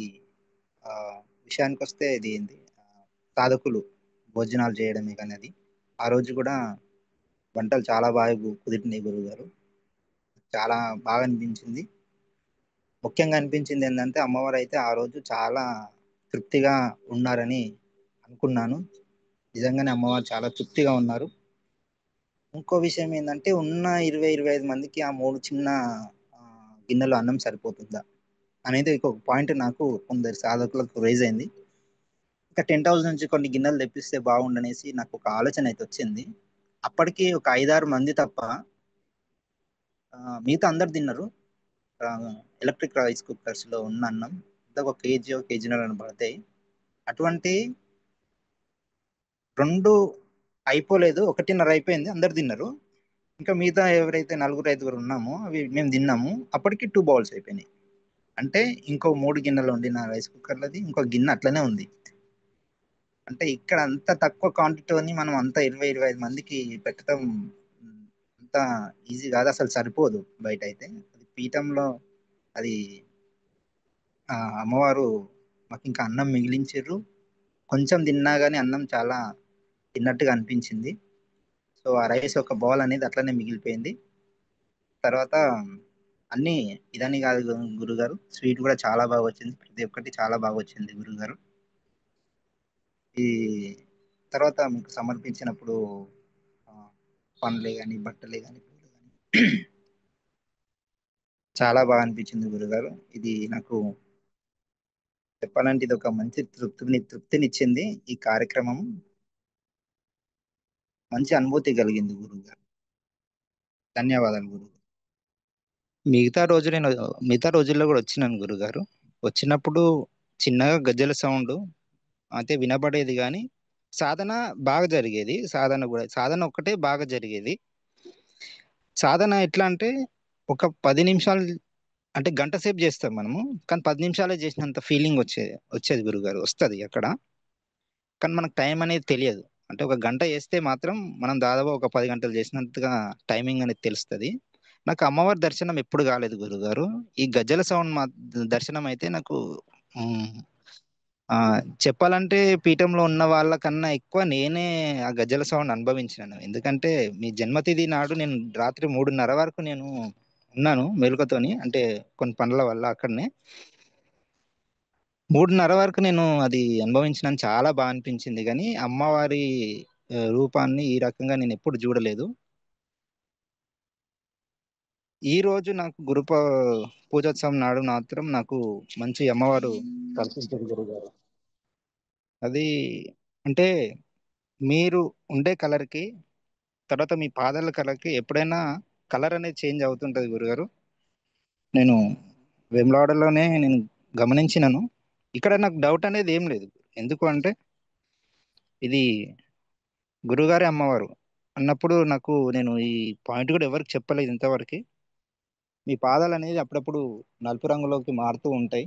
ఆ, విషయానికి వస్తే ఇది ఏంది, సాధకులు భోజనాలు చేయడమే కానీ అది ఆ రోజు కూడా వంటలు చాలా బాగా కుదిరినాయి గురుగారు. చాలా బాగా అనిపించింది. ముఖ్యంగా అనిపించింది ఏంటంటే అమ్మవారు అయితే ఆ రోజు చాలా తృప్తిగా ఉన్నారని అనుకున్నాను. నిజంగానే అమ్మవారు చాలా తృప్తిగా ఉన్నారు. ఇంకో విషయం ఏంటంటే ఉన్న 20-25 మందికి ఆ మూడు చిన్న ఆ, గిన్నెలు అన్నం సరిపోతుందా అనేది ఒక పాయింట్ నాకు కొందరు సాధకులకు రైజ్ అయింది. ఇంకా టెంట్ హౌస్ నుంచి కొన్ని గిన్నెలు తెప్పిస్తే బాగుండనేసి నాకు ఒక ఆలోచన అయితే వచ్చింది. అప్పటికి ఒక 5-6 మంది తప్ప మిగతా అందరు తిన్నారు. ఆ, ఎలక్ట్రిక్ రైస్ కుక్కర్స్ లో ఉన్న అన్నం ఇంత ఒక కేజీన్నర పడతాయి. అటువంటి రెండు అయిపోలేదు, ఒకటిన్నర అయిపోయింది, అందరు తిన్నారు. ఇంకా మిగతా ఎవరైతే నలుగురు ఐదుగురు ఉన్నామో అవి మేము తిన్నాము, అప్పటికి 2 బౌల్స్ అయిపోయినాయి. అంటే ఇంకో 3 గిన్నెలు వండిన రైస్ కుక్కర్లది ఇంకో గిన్నె అట్లనే ఉంది. అంటే ఇక్కడ అంత తక్కువ క్వాంటిటీని మనం అంత 20-25 మందికి పెట్టడం అంత ఈజీ కాదు, అసలు సరిపోదు. బయట అయితే అది పీఠంలో అది అమ్మవారు మాకు ఇంకా అన్నం మిగిలించారు. కొంచెం తిన్నా గానీ అన్నం చాలా తిన్నట్టుగా అనిపించింది. సో ఆ రైస్ ఒక బౌల్ అనేది అట్లనే మిగిలిపోయింది. తర్వాత అన్ని ఇదని కాదు గురుగారు, స్వీట్ కూడా చాలా బాగా వచ్చింది, ప్రతి ఒక్కటి చాలా బాగా వచ్చింది గురుగారు. ఈ తర్వాత మీకు సమర్పించినప్పుడు ఆ, పండ్లే కానీ బట్టలే కానీ పూలు కానీ చాలా బాగా అనిపించింది గురుగారు. ఇది నాకు చెప్పాలంటే ఇది ఒక మంచి తృప్తినిచ్చింది. ఈ కార్యక్రమం మంచి అనుభూతి కలిగింది గురుగారు. ధన్యవాదాలు గురు. మిగతా రోజు నేను మిగతా రోజుల్లో కూడా వచ్చినాను గురుగారు. వచ్చినప్పుడు చిన్నగా గజ్జల సౌండ్ అయితే వినపడేది కానీ సాధన బాగా జరిగేది. సాధన కూడా సాధన ఒక్కటే బాగా జరిగేది. సాధన ఎట్లా అంటే ఒక 10 నిమిషాలు, అంటే గంట సేపు చేస్తాం మనము, కానీ 10 నిమిషాలే చేసినంత ఫీలింగ్ వచ్చేది గురుగారు, వస్తుంది అక్కడ. కానీ మనకు టైం అనేది తెలియదు. అంటే ఒక గంట చేస్తే మాత్రం మనం దాదాపు ఒక 10 గంటలు చేసినంతగా టైమింగ్ అనేది తెలుస్తుంది. నాకు అమ్మవారి దర్శనం ఎప్పుడు కాలేదు గురుగారు. ఈ గజ్జల సౌండ్ దర్శనం అయితే నాకు మ్, ఆ చెప్పాలంటే పీఠంలో ఉన్న వాళ్ళకన్నా ఎక్కువ నేనే ఆ గజ్జల సౌండ్ అనుభవించినాను. ఎందుకంటే మీ జన్మతిథి నాడు నేను రాత్రి 3:30 వరకు నేను ఉన్నాను మెలుకతోని, అంటే కొన్ని పనుల వల్ల అక్కడనే 3:30 వరకు నేను అది అనుభవించినాను. చాలా బాగా అనిపించింది. కానీ అమ్మవారి రూపాన్ని ఈ రకంగా నేను ఎప్పుడు చూడలేదు. ఈ రోజు నాకు పూజోత్సవం నాడు మాత్రం నాకు మంచి అమ్మవారు కల్పించారు గురుగారు. అది అంటే మీరు ఉండే కలర్కి తర్వాత మీ పాదాల కలర్కి ఎప్పుడైనా కలర్ అనేది చేంజ్ అవుతుంటది గురుగారు. నేను వేములవాడలోనే నేను గమనించినాను. ఇక్కడ నాకు డౌట్ అనేది ఏం లేదు. ఎందుకు అంటే ఇది గురుగారే అమ్మవారు అన్నప్పుడు నాకు, నేను ఈ పాయింట్ కూడా ఎవరికి చెప్పలేదు ఇంతవరకు. మీ పాదాలు అనేది అప్పుడప్పుడు నలుపు రంగులోకి మారుతూ ఉంటాయి.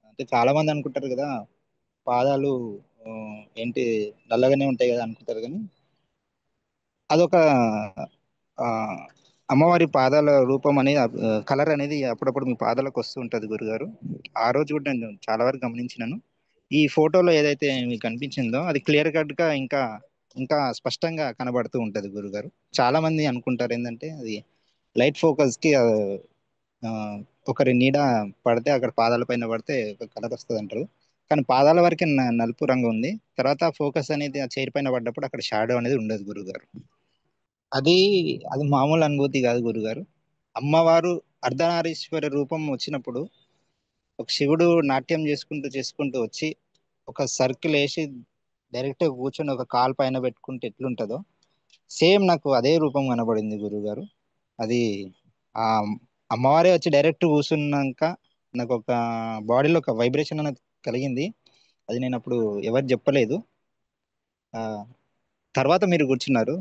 అంటే చాలా మంది అనుకుంటారు కదా పాదాలు ఆ, ఏంటి నల్లగానే ఉంటాయి కదా అనుకుంటారు. కానీ అదొక ఆ, అమ్మవారి పాదాల రూపం అనేది కలర్ అనేది అప్పుడప్పుడు మీ పాదాలకు వస్తూ ఉంటది గురుగారు. ఆ రోజు కూడా నేను చాలా వరకు గమనించినాను. ఈ ఫోటోలో ఏదైతే మీకు కనిపించిందో అది క్లియర్ కట్ గా ఇంకా ఇంకా స్పష్టంగా కనబడుతూ ఉంటది గురుగారు. చాలా మంది అనుకుంటారు ఏంటంటే అది లైట్ ఫోకస్ కి ఆ, ఒకరి నీడ పడితే అక్కడ పాదాల పైన పడితే ఒక కలర్ వస్తుంది అంటారు. కానీ పాదాల వరకు నలుపు రంగు ఉంది. తర్వాత ఫోకస్ అనేది ఆ చైర్ పైన పడ్డప్పుడు అక్కడ షాడో అనేది ఉండదు గురుగారు. అది అది మామూలు అనుభూతి కాదు గురుగారు. అమ్మవారు అర్ధనారీశ్వర రూపం వచ్చినప్పుడు ఒక శివుడు నాట్యం చేసుకుంటూ చేసుకుంటూ వచ్చి ఒక సర్కిల్ వేసి డైరెక్ట్ కూర్చొని ఒక కాలు పైన పెట్టుకుంటే ఎట్లుంటుందో సేమ్ నాకు అదే రూపం కనబడింది గురుగారు. అది ఆ అమ్మవారే వచ్చి డైరెక్ట్ కూర్చున్నాక నాకు ఒక బాడీలో ఒక వైబ్రేషన్ అనేది కలిగింది. అది నేను అప్పుడు ఎవరు చెప్పలేదు. ఆ తర్వాత మీరు కూర్చున్నారు.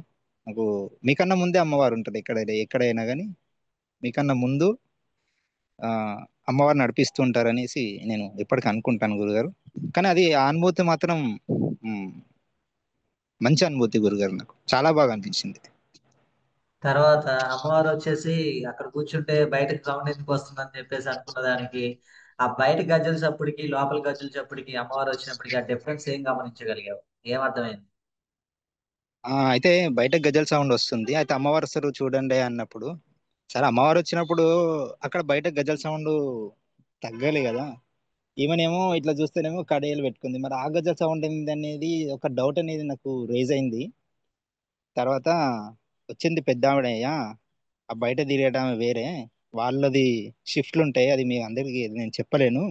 నాకు మీకన్నా ముందే అమ్మవారు ఉంటుంది ఎక్కడైనా కానీ మీకన్నా ముందు ఆ అమ్మవారు నడిపిస్తూ ఉంటారనేసి నేను ఎప్పటికీ అనుకుంటాను గురుగారు. కానీ అది ఆ అనుభూతి మాత్రం మ్, మంచి అనుభూతి గురుగారు. నాకు చాలా బాగా అనిపించింది. తర్వాత అమ్మవారు వచ్చేసి అక్కడ కూర్చుంటే బయటకు సౌండ్ ఎందుకు వస్తుందని చెప్పేసి అనుకున్న దానికి, ఆ బయట గజ్జల చప్పుడికి లోపల గజ్జల చప్పుడికి అమ్మవారు వచ్చినప్పటికి ఆ డిఫరెన్స్ ఏం గమనించగలిగావు? ఏమర్థమైంది? అయితే బయట గజల్ సౌండ్ వస్తుంది. అయితే అమ్మవారు వస్తారు చూడండి అన్నప్పుడు సరే అమ్మవారు వచ్చినప్పుడు అక్కడ బయట గజల్ సౌండ్ తగ్గాలి కదా. ఈమెనేమో ఇట్లా చూస్తేనేమో కడియాలు పెట్టుకుంది. మరి ఆ గజల్ సౌండ్ ఏంది అనేది ఒక డౌట్ అనేది నాకు రేజ్ అయింది. తర్వాత వచ్చింది పెద్ద ఆవిడయ్య, ఆ బయట తిరగడం వేరే వాళ్ళది షిఫ్ట్లు ఉంటాయి. అది మీ అందరికి నేను చెప్పలేను.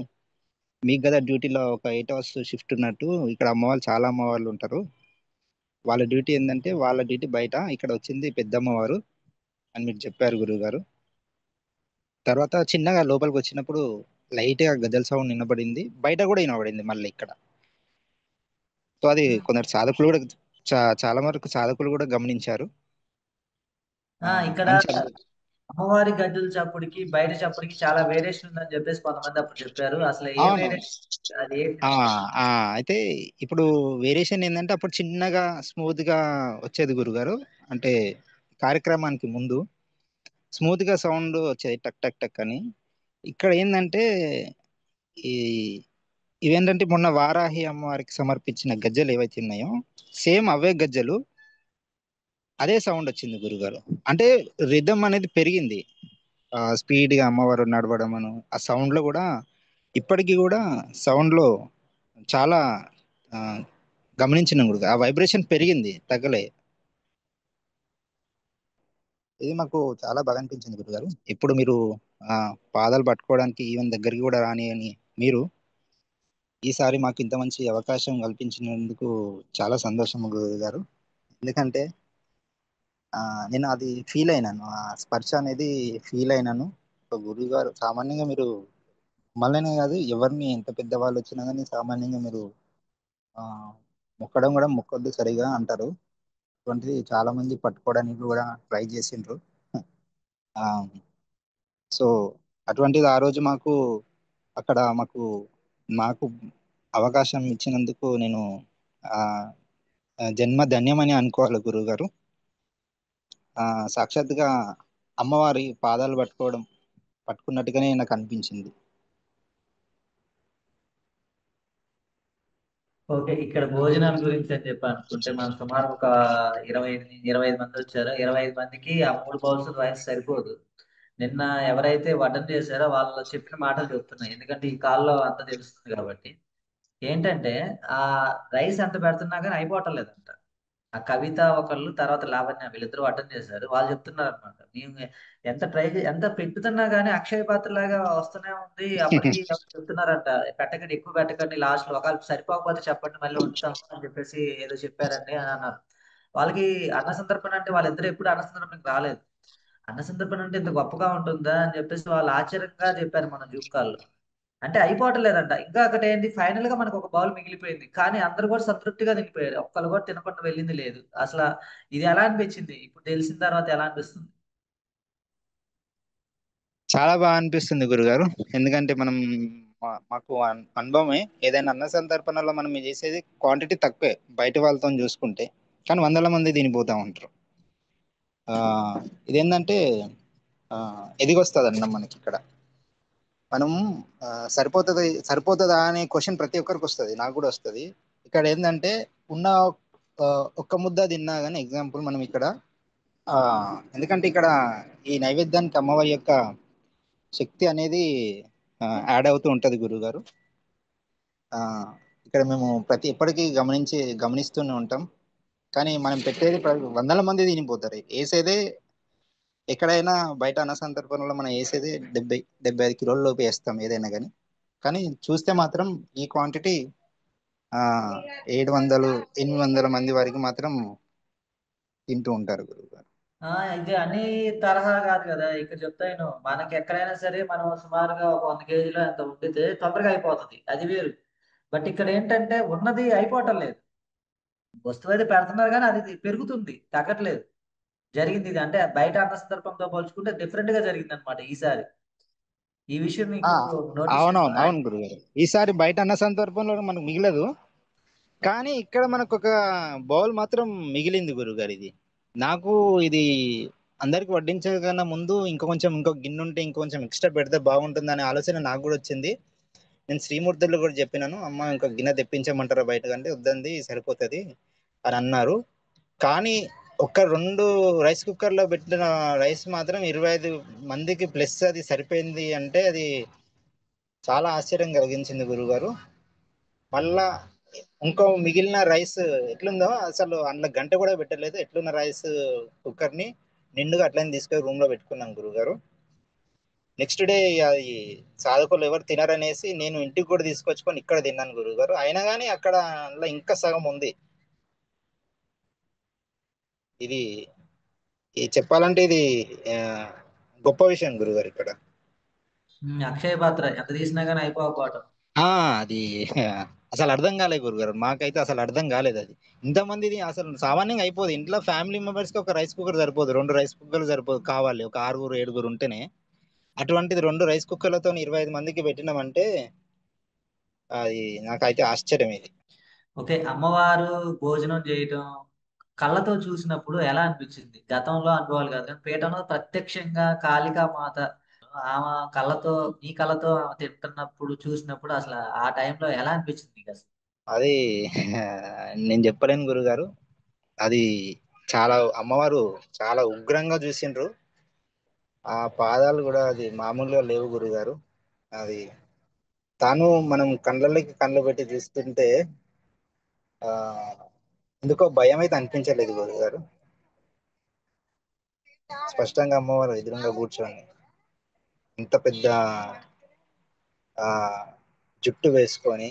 మీకు కదా డ్యూటీలో ఒక 8 hours షిఫ్ట్ ఉన్నట్టు ఇక్కడ అమ్మవాళ్ళు చాలా అమ్మవాళ్ళు ఉంటారు. వాళ్ళ డ్యూటీ ఏంటంటే వాళ్ళ డ్యూటీ బయట, ఇక్కడ వచ్చింది పెద్దమ్మవారు అని మీరు చెప్పారు గురువు. తర్వాత చిన్నగా లోపలికి వచ్చినప్పుడు లైట్ గా గజల్ సౌండ్ వినబడింది, బయట కూడా వినబడింది మళ్ళీ ఇక్కడ. సో అది కొందరు సాధకులు కూడా చాలా వరకు సాధకులు కూడా గమనించారు. ఇక్కడ మంచి అనుభూతి. అమ్మవారి గజ్జల చప్పుడికి బయట చప్పుడికి చాలా వేరియేషన్ ఉందని చెప్పేసి కొంతమంది అప్పుడు చెప్పారు. అసలు ఏం అవును. వేరియేషన్? అది ఏంటి? ఆ ఆ అయితే ఇప్పుడు వేరియేషన్ ఏంటంటే అప్పుడు చిన్నగా స్మూత్ గా వచ్చేది గురుగారు. అంటే కార్యక్రమానికి ముందు స్మూత్ గా సౌండ్ వచ్చేది టక్ టక్ టక్ అని. ఇక్కడ ఏంటంటే ఈ ఇవేంటంటే మొన్న వారాహి అమ్మవారికి సమర్పించిన గజ్జలు ఏవైతే ఉన్నాయో సేమ్ అవే గజ్జలు అదే సౌండ్ వచ్చింది గురుగారు. అంటే రిధం అనేది పెరిగింది. స్పీడ్ గా అమ్మవారు నడవడం అను ఆ సౌండ్ లో కూడా ఇప్పటికీ కూడా సౌండ్ లో చాలా ఆ, గమనించిన గురుగా ఆ వైబ్రేషన్ పెరిగింది, తగ్గలే. ఇది మాకు చాలా బాగా అనిపించింది గురుగారు. ఇప్పుడు మీరు ఆ పాదాలు పట్టుకోవడానికి ఈవెన్ దగ్గరికి కూడా రాని అని మీరు ఈసారి మాకు ఇంత మంచి అవకాశం కల్పించినందుకు చాలా సంతోషం గురుగారు. ఎందుకంటే ఆ నేను అది ఫీల్ అయినాను, ఆ స్పర్శ అనేది ఫీల్ అయినాను. ఒక గురువు గారు సామాన్యంగా మీరు మళ్ళనే కాదు ఎవరిని ఎంత పెద్ద వాళ్ళు వచ్చినా కానీ సామాన్యంగా మీరు ఆ మొక్కడం కూడా మొక్కొద్దు సరిగా అంటారు. అటువంటిది చాలా మంది పట్టుకోవడానికి కూడా ట్రై చేసిండ్రు. ఆ సో అటువంటిది ఆ రోజు మాకు అక్కడ మాకు అవకాశం ఇచ్చినందుకు నేను ఆ జన్మ ధన్యమని అనుకోవాలి గురువు గారు. సాక్షాత్తుగా అమ్మవారి పాదాలు పట్టుకున్నట్టుగానే నాకు అనిపించింది. ఓకే, ఇక్కడ భోజనాల గురించి అని చెప్పి అనుకుంటే మనం సుమారు ఒక 25 మంది వచ్చారు. 25 మందికి ఆ 3 బౌల్స్ రైస్ సరిపోదు. నిన్న ఎవరైతే వడ్డన చేశారో వాళ్ళు చెప్పిన మాటలు చెప్తున్నాయి, ఎందుకంటే ఈ కాల్లో అంతా తెలుస్తుంది కాబట్టి. ఏంటంటే ఆ రైస్ ఎంత పెడుతున్నా కానీ అయిపోవటం లేదంట. ఆ కవిత ఒకళ్ళు, తర్వాత లావణ్య, వీళ్ళిద్దరూ అటెండ్ చేశారు. వాళ్ళు చెప్తున్నారు అనమాట, మేము ఎంత పెట్టుతున్నా గానీ అక్షయ పాత్ర లాగా వస్తూనే ఉంది. అప్పటికి ఎవరు చెప్తున్నారంట, పెట్టకండి, ఎక్కువ పెట్టకండి, లాస్ట్ లో ఒకవేళ సరిపోకపోతే చెప్పండి మళ్ళీ వండుతాము అని చెప్పేసి ఏదో చెప్పారండి అని అన్నారు. వాళ్ళకి అన్న సందర్పణ అంటే వాళ్ళిద్దరు ఎప్పుడు అన్న సందర్పణకి రాలేదు. అన్న సందర్పణ అంటే ఇంత గొప్పగా ఉంటుందా అని చెప్పేసి వాళ్ళు ఆశ్చర్యంగా చెప్పారు మన జూమ్ కాల్లో. అంటే అయిపోవటం లేదంట. ఇంకా ఒకటి ఏంటి, ఫైనల్ గా మనకు ఒక బౌల్ మిగిలిపోయింది, కానీ అందరు కూడా సంతృప్తిగా తినిపోయారు, ఒక్కరు కూడా తినకుండా వెళ్ళింది లేదు అసలు. ఇది ఎలా అనిపించింది ఇప్పుడు తెలిసిన తర్వాత, ఎలా అనిపిస్తుంది? చాలా బాగా అనిపిస్తుంది గురుగారు. ఎందుకంటే మనం మాకు అనుభవమే. ఏదైనా అన్న సందర్పణలో మనం చేసేది క్వాంటిటీ తక్కువే బయట వాళ్ళతో చూసుకుంటే, కానీ వందల మంది తినిపోతా ఉంటారు. ఆ ఇదేంటంటే ఆ ఎదిగొస్తుంది అన్నం మనకి ఇక్కడ. మనం సరిపోతుందా అనే క్వశ్చన్ ప్రతి ఒక్కరికి వస్తుంది, నాకు కూడా వస్తుంది. ఇక్కడ ఏంటంటే ఉన్న ఒక్క ముద్ద తిన్నా కానీ ఎగ్జాంపుల్ మనం ఇక్కడ ఆ, ఎందుకంటే ఇక్కడ ఈ నైవేద్యానికి అమ్మవారి యొక్క శక్తి అనేది యాడ్ అవుతూ ఉంటది గురుగారు. ఆ, ఇక్కడ మేము ఎప్పటికీ గమనిస్తూనే ఉంటాం. కానీ మనం పెట్టేది వందల మంది తినిపోతారు. వేసేదే ఎక్కడైనా బయట అన్న సందర్భంలో మనం వేసేది 70-75 కిలోల లోపు వేస్తాం ఏదైనా కానీ. కానీ చూస్తే మాత్రం ఈ క్వాంటిటీ 700-800 మంది వరకు మాత్రం తింటూ ఉంటారు గురుగారు. ఇది అన్ని తరహా కాదు కదా. ఇక్కడ చెప్తాను, మనకి ఎక్కడైనా సరే మనం సుమారుగా ఒక 100 కేజీలో ఎంత వండితే తొందరగా అయిపోతుంది, అది వేరు. బట్ ఇక్కడ ఏంటంటే ఉన్నది అయిపోవటం లేదు. వస్తువు అయితే పెడుతున్నారు కానీ అది పెరుగుతుంది, తగ్గట్లేదు. జరిగింది ఇది. అంటే బయట అన్న సందర్భంతో పోల్చుకుంటే డిఫరెంట్ గా జరిగింది అనమాట ఈసారి. ఈ విషయం ఆ, మీకు నోటీస్ అవునవును చేస్తారా? అవును గురుగారు. ఈసారి బయట అన్న సందర్భంలో మనకు మిగలదు, కానీ ఇక్కడ మనకు ఒక బౌల్ మాత్రం మిగిలింది గురుగారు. ఇది నాకు ఇది అందరికి వడ్డించే కన్నా ముందు ఇంకో గిన్నె ఉంటే ఇంకొంచెం ఎక్స్ట్రా పెడితే బాగుంటుంది అనే ఆలోచన నాకు కూడా వచ్చింది. నేను శ్రీమూర్తులు కూడా చెప్పినాను, అమ్మ ఇంకో గిన్నె తెప్పించమంటారా బయట కంటే, వద్దంది సరిపోతుంది అని అన్నారు. కానీ ఒక 2 రైస్ కుక్కర్లో పెట్టిన రైస్ మాత్రం 25 మందికి ప్లస్ అది సరిపోయింది అంటే అది చాలా ఆశ్చర్యం కలిగించింది గురుగారు. మళ్ళా ఇంకో మిగిలిన రైస్ ఎట్లుందో అసలు అందులో గంట కూడా పెట్టలేదు, ఎట్లున్న రైస్ కుక్కర్ని నిండుగా అట్లనే తీసుకొని రూమ్ లో పెట్టుకున్నాం గురుగారు. నెక్స్ట్ డే అది సాధకులు ఎవరు తినరనేసి నేను ఇంటికి కూడా తీసుకొచ్చుకొని ఇక్కడ తిన్నాను గురుగారు. అయినా కానీ అక్కడ అందులో ఇంకా సగం ఉంది. ఇది చెప్పాలంటే ఇది ఆ, గొప్ప విషయం గురుగారు ఇక్కడ. అక్షయ పాత్ర ఎంత తీసినా కానీ అయిపోకపోవటం. ఆ అది అసలు అర్థం కాలేదు గురుగారు, మాకైతే అసలు అర్థం కాలేదు. అది ఇంతమందిది అసలు సామాన్యంగా అయిపోదు. ఇంట్లో ఫ్యామిలీ మెంబర్స్ కి ఒక రైస్ కుక్కర్ సరిపోదు, 2 రైస్ కుక్కర్లు సరిపోదు, కావాలి ఒక 6-7 ఉంటేనే. అటువంటిది 2 రైస్ కుక్కర్లతో 25 మందికి పెట్టినామంటే అది నాకైతే ఆశ్చర్యం ఇది. ఓకే, అమ్మవారు భోజనం చేయటం కళ్ళతో చూసినప్పుడు ఎలా అనిపించింది? గతంలో అనుభవాలు కాదు కానీ పీఠంలో ప్రత్యక్షంగా కాళికా మాత ఆమె కళ్ళతో, మీ కళ్ళతో ఆమె తింటున్నప్పుడు చూసినప్పుడు అసలు ఆ టైంలో ఎలా అనిపించింది మీకు అసలు? అది నేను చెప్పలేను గురుగారు. అది చాలా అమ్మవారు చాలా ఉగ్రంగా చూసిండ్రు. ఆ పాదాలు కూడా అది మామూలుగా లేవు గురుగారు. అది తాను మనం కళ్ళకి కళ్ళు పెట్టి చూస్తుంటే ఆ ఎందుకో భయం అయితే అనిపించలేదు గురుగారు. స్పష్టంగా అమ్మవారు ఎదురుగా కూర్చొని ఇంత పెద్ద ఆ జుట్టు వేసుకొని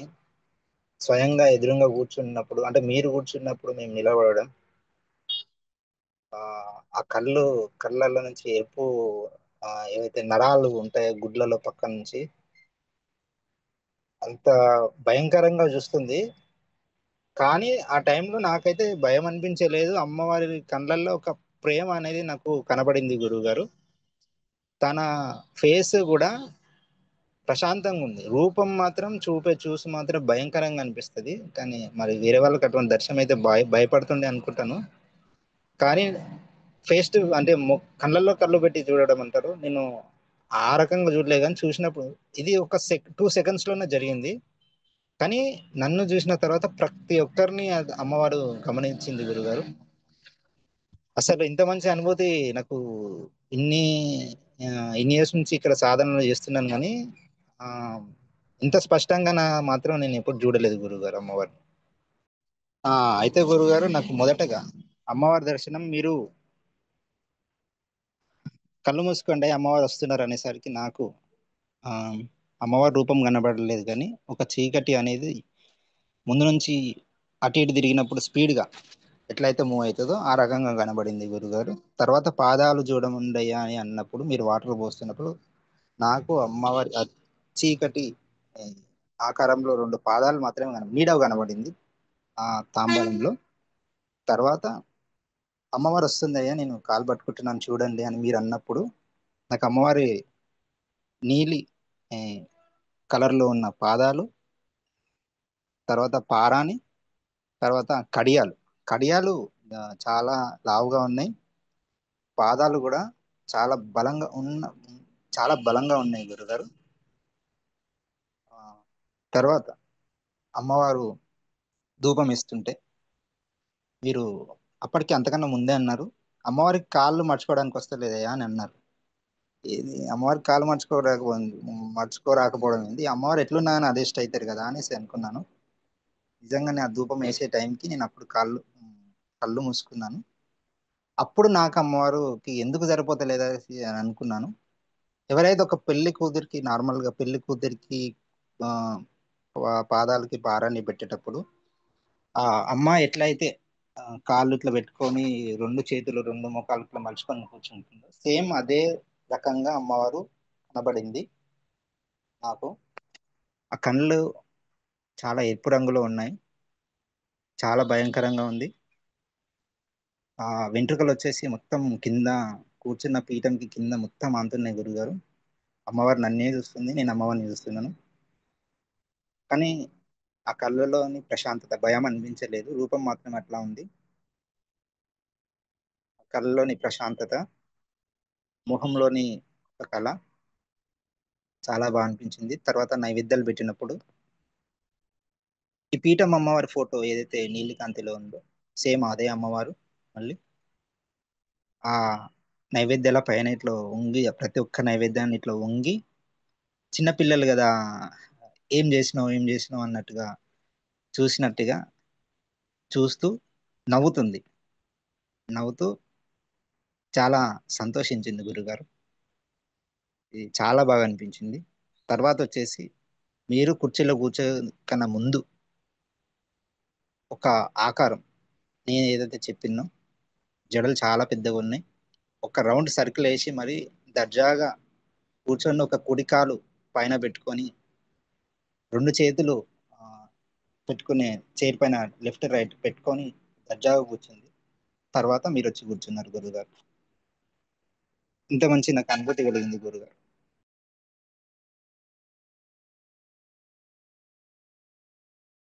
స్వయంగా ఎదురుగా కూర్చున్నప్పుడు, అంటే మీరు కూర్చున్నప్పుడు మేము నిలబడడం, ఆ ఆ కళ్ళల్లో నుంచి ఎరుపు ఏవైతే నరాలు ఉంటాయో గుడ్లలో పక్క నుంచి అంత భయంకరంగా చూస్తుంది. కానీ ఆ టైంలో నాకైతే భయం అనిపించలేదు. అమ్మవారి కళ్ళల్లో ఒక ప్రేమ అనేది నాకు కనబడింది గురువు. తన ఫేస్ కూడా ప్రశాంతంగా ఉంది, రూపం మాత్రం చూసి మాత్రం భయంకరంగా అనిపిస్తుంది. కానీ మరి వేరే వాళ్ళకి అటువంటి దర్శనం అయితే భయపడుతుండే అనుకుంటాను. కానీ ఫేస్ టు అంటే కళ్ళల్లో కళ్ళు పెట్టి చూడడం అంటారు, నేను ఆ రకంగా చూడలేదు. కానీ చూసినప్పుడు ఇది ఒక 2 సెకండ్స్ లోనే జరిగింది. కానీ నన్ను చూసిన తర్వాత ప్రతి ఒక్కరిని అమ్మవారు గమనించింది గురుగారు. అసలు ఇంత మంచి అనుభూతి నాకు ఇన్ని ఆ, ఇన్ని ఇయర్స్ నుంచి ఇక్కడ సాధనలు చేస్తున్నాను కానీ ఆ, ఇంత స్పష్టంగా మాత్రం నేను ఎప్పుడు చూడలేదు గురుగారు అమ్మవారు. అయితే గురుగారు నాకు మొదటగా అమ్మవారి దర్శనం మీరు కళ్ళు మూసుకోండి అమ్మవారు వస్తున్నారు అనేసరికి నాకు ఆ, అమ్మవారి రూపం కనబడలేదు, కానీ ఒక చీకటి అనేది ముందు నుంచి అటు ఇటు తిరిగినప్పుడు స్పీడ్గా ఎట్లయితే మూవ్ అవుతుందో ఆ రకంగా కనబడింది గురుగారు. తర్వాత పాదాలు చూడముండయ్యా అని అన్నప్పుడు, మీరు వాటర్ పోస్తున్నప్పుడు నాకు అమ్మవారి ఆ చీకటి ఏ, ఆకారంలో 2 పాదాలు మాత్రమే నీడవ కనబడింది ఆ తాంబరంలో. తర్వాత అమ్మవారు వస్తుందయ్యా నేను కాలు పట్టుకుంటున్నాను చూడండి అని మీరు అన్నప్పుడు నాకు అమ్మవారి నీలి కలర్లో ఉన్న పాదాలు, తర్వాత పారాని, తర్వాత కడియాలు చాలా లావుగా ఉన్నాయి. పాదాలు కూడా చాలా బలంగా ఉన్నాయి గురుగారు. ఆ, తర్వాత అమ్మవారు ధూపం ఇస్తుంటే మీరు అప్పటికి అంతకన్నా ముందే అన్నారు, అమ్మవారికి కాళ్ళు మర్చుకోవడానికి వస్తలేదయా అని అన్నారు. ఇది అమ్మవారికి కాళ్ళు మర్చుకోరాకపోవడం ఏంది, అమ్మవారు ఎట్లున్నా కానీ అదే ఇష్ట అవుతారు కదా అనేసి అనుకున్నాను. నిజంగానే ఆ ధూపం వేసే టైంకి నేను అప్పుడు కళ్ళు మూసుకున్నాను. అప్పుడు నాకు అమ్మవారికి ఎందుకు సరిపోతలేదా అని అనుకున్నాను. ఎవరైతే ఒక పెళ్లి కూతురికి నార్మల్ గా పెళ్లి కూతురికి ఆ పాదాలకి భారాన్ని పెట్టేటప్పుడు ఆ అమ్మ ఎట్లయితే కాళ్ళు ఇట్లా పెట్టుకొని రెండు చేతులు రెండు మోకాలు ఇట్లా మలుచుకొని కూర్చుంటుందో సేమ్ అదే రకంగా అమ్మవారు కనబడింది నాకు. ఆ కళ్ళు చాలా ఎరుపు రంగులో ఉన్నాయి, చాలా భయంకరంగా ఉంది. ఆ వెంట్రుకలు వచ్చేసి మొత్తం కింద, కూర్చున్న పీఠంకి కింద మొత్తం అంతున్నాయి గురుగారు. అమ్మవారు నన్నే చూస్తుంది, నేను అమ్మవారిని చూస్తున్నాను. కానీ ఆ కళ్ళలోని ప్రశాంతత, భయం అనిపించలేదు, రూపం మాత్రం అట్లా ఉంది. కళ్ళలోని ప్రశాంతత, ముఖంలోని ఒక కళ చాలా బాగా అనిపించింది. తర్వాత నైవేద్యాలు పెట్టినప్పుడు ఈ పీఠం అమ్మవారి ఫోటో ఏదైతే నీలికాంతిలో ఉందో సేమ్ అదే అమ్మవారు మళ్ళీ ఆ నైవేద్యాల పైన ఇట్లా వంగి, ప్రతి ఒక్క నైవేద్యాన్ని ఇట్లా వంగి, చిన్నపిల్లలు కదా, ఏం చేసినావు అన్నట్టుగా చూసినట్టుగా చూస్తూ నవ్వుతుంది, నవ్వుతూ చాలా సంతోషించింది గురుగారు. ఇది చాలా బాగా అనిపించింది. తర్వాత వచ్చేసి మీరు కుర్చీలో కూర్చో కన్నా ముందు ఒక ఆకారం, నేను ఏదైతే చెప్పినో జడలు చాలా పెద్దగా ఉన్నాయి, ఒక రౌండ్ సర్కిల్ వేసి మరి దర్జాగా కూర్చొని ఒక కుడికాలు పైన పెట్టుకొని రెండు చేతులు ఆ, పెట్టుకునే చైర్ పైన లెఫ్ట్ రైట్ పెట్టుకొని దర్జాగా కూర్చుంది. తర్వాత మీరు వచ్చి కూర్చున్నారు గురుగారు. ఇంత మంచి నాకు అనుభూతి కలిగింది గురుగారు.